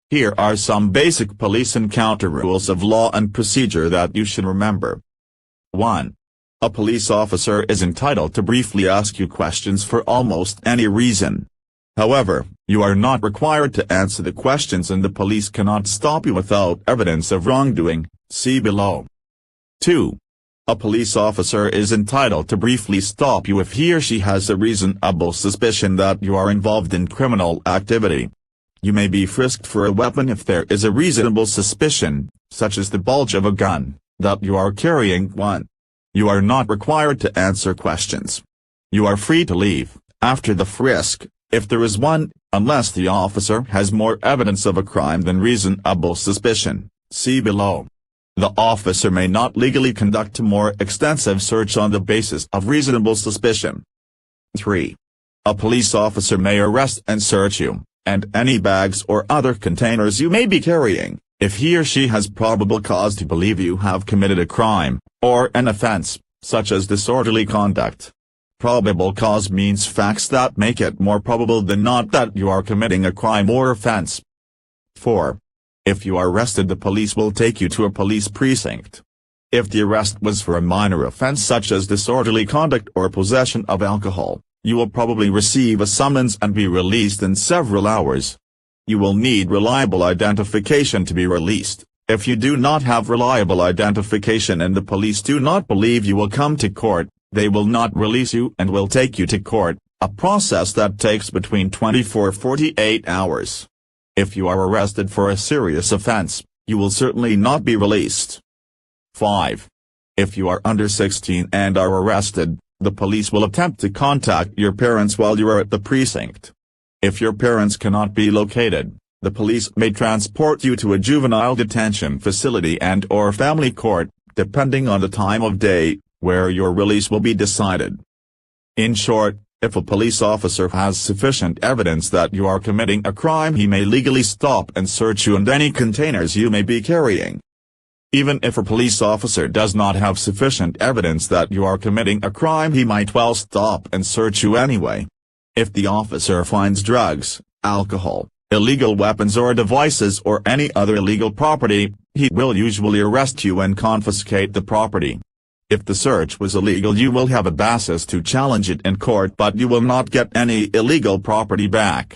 Here are some basic police encounter rules of law and procedure that you should remember. 1. A police officer is entitled to briefly ask you questions for almost any reason. However, you are not required to answer the questions and the police cannot stop you without evidence of wrongdoing, see below. 2. A police officer is entitled to briefly stop you if he or she has a reasonable suspicion that you are involved in criminal activity. You may be frisked for a weapon if there is a reasonable suspicion, such as the bulge of a gun, that you are carrying one. You are not required to answer questions. You are free to leave, after the frisk, if there is one, unless the officer has more evidence of a crime than reasonable suspicion, see below. The officer may not legally conduct a more extensive search on the basis of reasonable suspicion. 3. A police officer may arrest and search you, and any bags or other containers you may be carrying, if he or she has probable cause to believe you have committed a crime, or an offense, such as disorderly conduct. Probable cause means facts that make it more probable than not that you are committing a crime or offense. 4. If you are arrested, the police will take you to a police precinct. If the arrest was for a minor offense such as disorderly conduct or possession of alcohol, you will probably receive a summons and be released in several hours. You will need reliable identification to be released. If you do not have reliable identification and the police do not believe you will come to court, they will not release you and will take you to court, a process that takes between 24 to 48 hours. If you are arrested for a serious offense, you will certainly not be released. 5. If you are under 16 and are arrested, the police will attempt to contact your parents while you are at the precinct. If your parents cannot be located, the police may transport you to a juvenile detention facility and/or family court, depending on the time of day, where your release will be decided. In short, if a police officer has sufficient evidence that you are committing a crime, he may legally stop and search you and any containers you may be carrying. Even if a police officer does not have sufficient evidence that you are committing a crime, he might well stop and search you anyway. If the officer finds drugs, alcohol, illegal weapons or devices or any other illegal property, he will usually arrest you and confiscate the property. If the search was illegal, you will have a basis to challenge it in court, but you will not get any illegal property back.